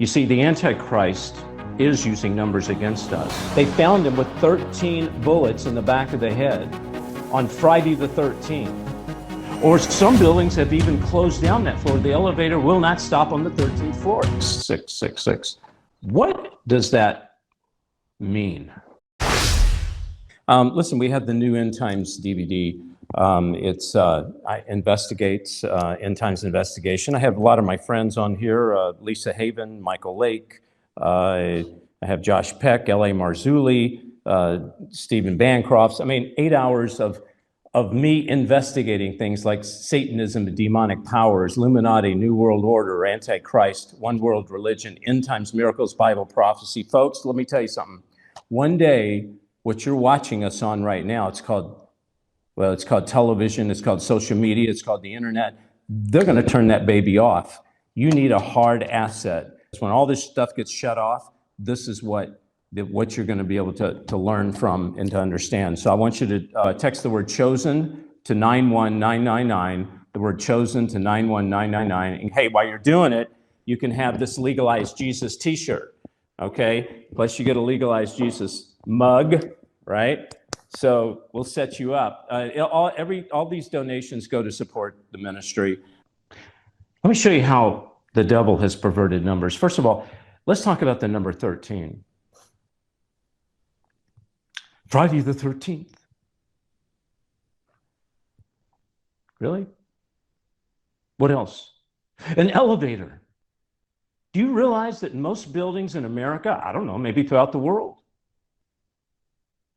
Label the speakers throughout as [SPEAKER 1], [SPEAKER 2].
[SPEAKER 1] You see, the antichrist is using numbers against us. They found him with 13 bullets in the back of the head on Friday the 13th. Or some buildings have even closed down that floor. The elevator will not stop on the 13th floor. 666. What does that mean? Listen, we have the new End Times DVD. It investigates End Times investigation. I have a lot of my friends on here, Lisa Haven, Michael Lake. I have Josh Peck, L.A. Marzulli, Stephen Bancrofts. I mean, 8 hours of me investigating things like Satanism, demonic powers, Illuminati, New World Order, Antichrist, One World Religion, End Times Miracles, Bible prophecy. Folks, let me tell you something. One day, what you're watching us on right now, it's called television, it's called social media, it's called the internet. They're going to turn that baby off. You need a hard asset. When all this stuff gets shut off, this is what you're going to be able to learn from and to understand. So I want you to text the word chosen to 91999, the word chosen to 91999. And hey, while you're doing it, you can have this Legalize Jesus t-shirt, okay? Plus you get a Legalize Jesus mug, right? So we'll set you up. All these donations go to support the ministry. Let me show you how the devil has perverted numbers. First of all, let's talk about the number 13. Friday the 13th. Really? What else? An elevator. Do you realize that most buildings in America, I don't know, maybe throughout the world,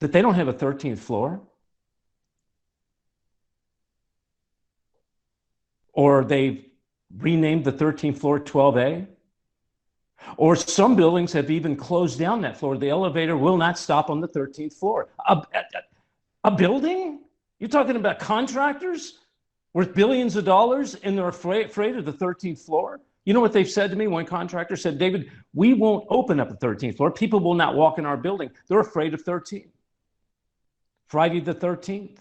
[SPEAKER 1] that they don't have a 13th floor? Or they've renamed the 13th floor 12A? Or some buildings have even closed down that floor. The elevator will not stop on the 13th floor. A building? You're talking about contractors worth billions of dollars and they're afraid of the 13th floor? You know what they've said to me? One contractor said, David, we won't open up the 13th floor. People will not walk in our building. They're afraid of 13. Friday the 13th.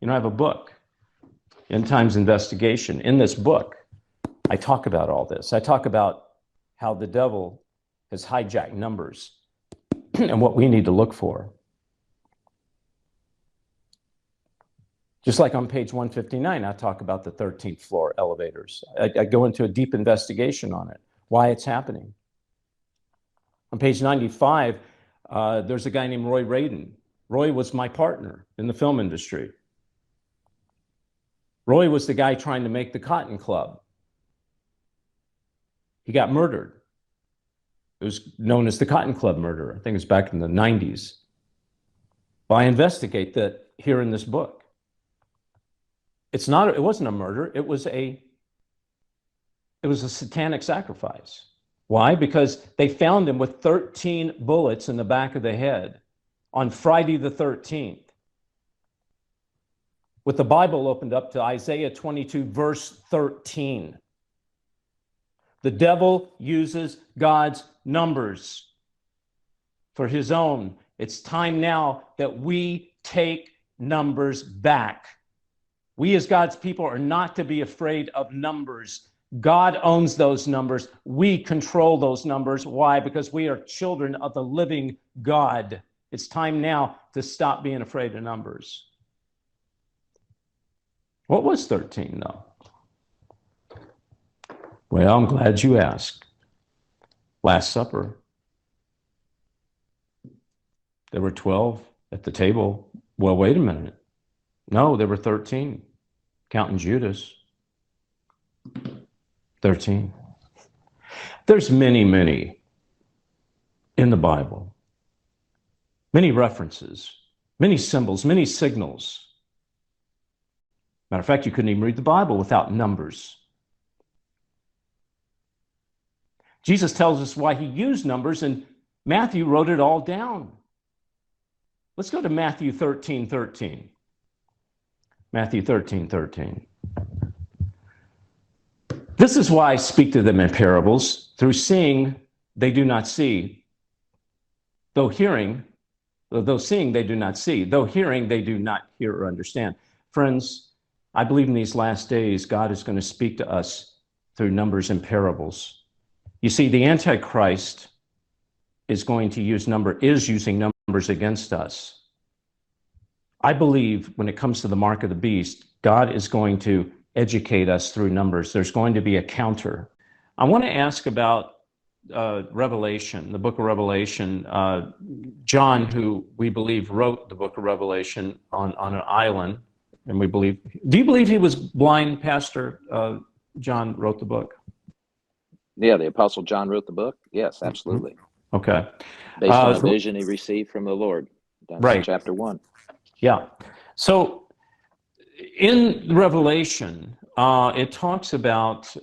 [SPEAKER 1] You know, I have a book, End Times Investigation. In this book, I talk about all this. I talk about how the devil has hijacked numbers and what we need to look for. Just like on page 159, I talk about the 13th floor elevators. I go into a deep investigation on it, why it's happening. On page 95, there's a guy named Roy Radin. Roy was my partner in the film industry. Roy was the guy trying to make the Cotton Club. He got murdered. It was known as the Cotton Club murder. I think it was back in the 90s. Well, I investigate that here in this book. It wasn't a murder. It was a satanic sacrifice. Why? Because they found him with 13 bullets in the back of the head on Friday the 13th. With the Bible opened up to Isaiah 22, verse 13. The devil uses God's numbers for his own. It's time now that we take numbers back. We as God's people are not to be afraid of numbers. God owns those numbers. We control those numbers. Why? Because we are children of the living God. It's time now to stop being afraid of numbers. What was 13, though? Well, I'm glad you asked. Last Supper. There were 12 at the table. Well, wait a minute. No, there were 13, counting Judas. 13. There's many in the Bible. Many references, many symbols, many signals. Matter of fact, you couldn't even read the Bible without numbers. Jesus tells us why he used numbers, and Matthew wrote it all down. Let's go to Matthew 13:13. Matthew 13:13. This is why I speak to them in parables. Through seeing, they do not see. Though seeing, they do not see. Though hearing, they do not hear or understand. Friends, I believe in these last days, God is going to speak to us through numbers and parables. You see, the Antichrist is using numbers against us. I believe when it comes to the mark of the beast, God is going to educate us through numbers. There's going to be a counter. I want to ask about Revelation, the book of Revelation. John, who we believe wrote the book of Revelation on an island, and do you believe he was blind, Pastor? John wrote the book?
[SPEAKER 2] Yeah, the Apostle John wrote the book. Yes, absolutely.
[SPEAKER 1] Okay.
[SPEAKER 2] Based on a vision he received from the Lord. That's
[SPEAKER 1] right.
[SPEAKER 2] Chapter 1. Yeah.
[SPEAKER 1] So in Revelation, it talks about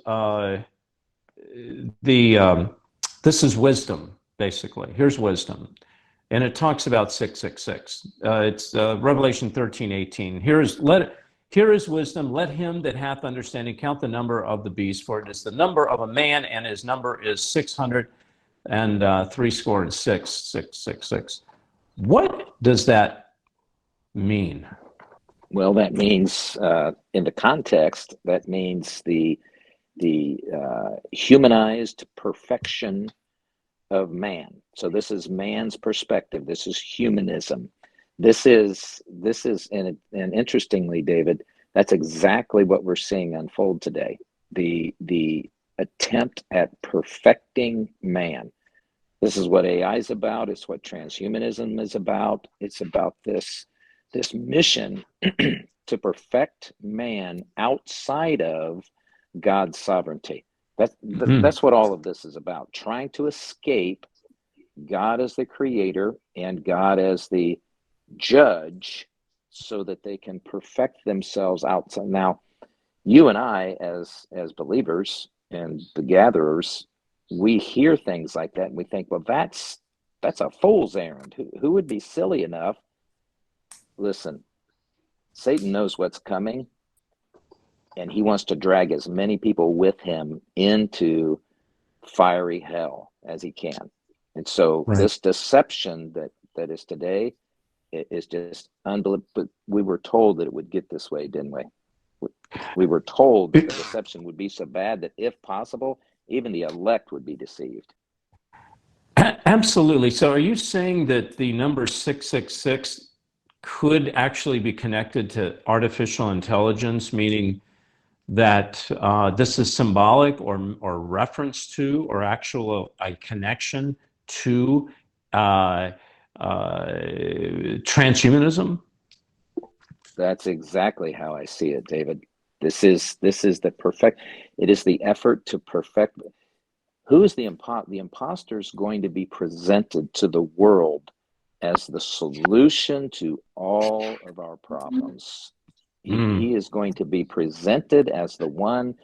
[SPEAKER 1] this is wisdom, basically. Here's wisdom. And it talks about 666. It's Revelation 13:18. Here is wisdom. Let him that hath understanding count the number of the beast, for it is the number of a man, and his number is 666. What does that mean?
[SPEAKER 2] Well, that means, in the context, that means the humanized perfection of man. So this is man's perspective. This is humanism. This is, and interestingly, David, that's exactly what we're seeing unfold today. The attempt at perfecting man. This is what AI is about. It's what transhumanism is about. It's about this mission to perfect man outside of God's sovereignty. That's what all of this is about. Trying to escape God as the creator and God as the judge so that they can perfect themselves outside. Now, you and I, as believers and the gatherers, we hear things like that and we think, well, that's a fool's errand. Who would be silly enough? Listen, Satan knows what's coming, and he wants to drag as many people with him into fiery hell as he can. And so This deception that is today is just unbelievable. But we were told that it would get this way, didn't we? We were told that the deception would be so bad that if possible, even the elect would be deceived.
[SPEAKER 1] Absolutely. So are you saying that the number 666 could actually be connected to artificial intelligence, meaning that this is symbolic or reference to or actual a connection to transhumanism?
[SPEAKER 2] That's exactly how I see it, David. This is it is the effort to perfect. Who is the imposter is going to be presented to the world as the solution to all of our problems. He is going to be presented as the one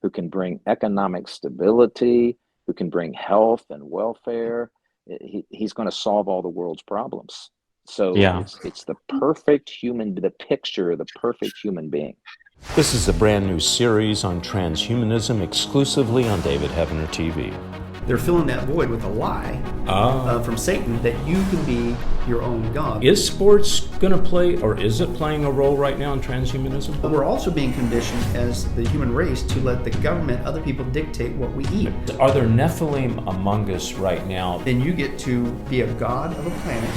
[SPEAKER 2] who can bring economic stability, who can bring health and welfare. He's going to solve all the world's problems. So it's the perfect the picture of the perfect human being.
[SPEAKER 1] This is a brand new series on transhumanism exclusively on David Heavener TV.
[SPEAKER 3] They're filling that void with a lie from Satan that you can be your own God.
[SPEAKER 1] Is sports going to play, or is it playing a role right now in transhumanism?
[SPEAKER 3] But we're also being conditioned as the human race to let the government, other people dictate what we eat.
[SPEAKER 1] Are there Nephilim among us right now?
[SPEAKER 3] Then you get to be a god of a planet,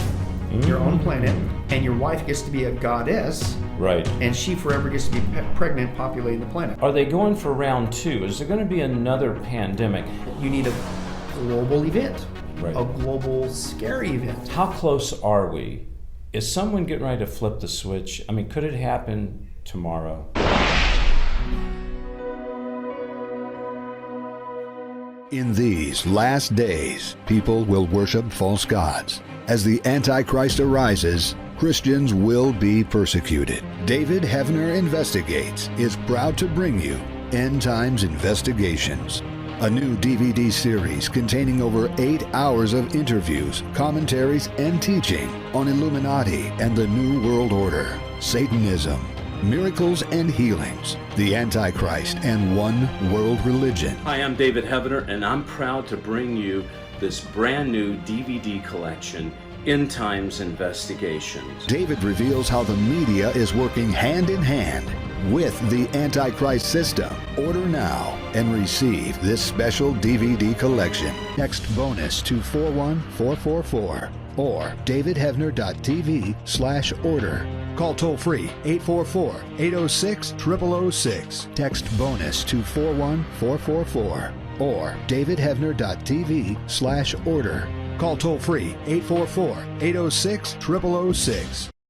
[SPEAKER 3] your own planet, and your wife gets to be a goddess.
[SPEAKER 1] Right.
[SPEAKER 3] And she forever gets to be pregnant, populating the planet.
[SPEAKER 1] Are they going for round 2? Is there going to be another pandemic?
[SPEAKER 3] You need a global event,
[SPEAKER 1] right.
[SPEAKER 3] A global scary event.
[SPEAKER 1] How close are we? Is someone getting ready to flip the switch? I mean, could it happen tomorrow?
[SPEAKER 4] In these last days, people will worship false gods. As the Antichrist arises, Christians will be persecuted. David Heavener Investigates is proud to bring you End Times Investigations, a new DVD series containing over 8 hours of interviews, commentaries, and teaching on Illuminati and the New World Order, Satanism, miracles and healings, the Antichrist, and one world religion.
[SPEAKER 1] Hi, I'm David Heavener, and I'm proud to bring you this brand new DVD collection, End Times Investigations.
[SPEAKER 4] David reveals how the media is working hand in hand with the Antichrist system. Order now and receive this special DVD collection. Text BONUS to 41444 or davidhevner.tv/order. Call toll-free 844-806-0006. Text BONUS to 41444 or davidhevner.tv/order. Call toll-free 844-806-0006.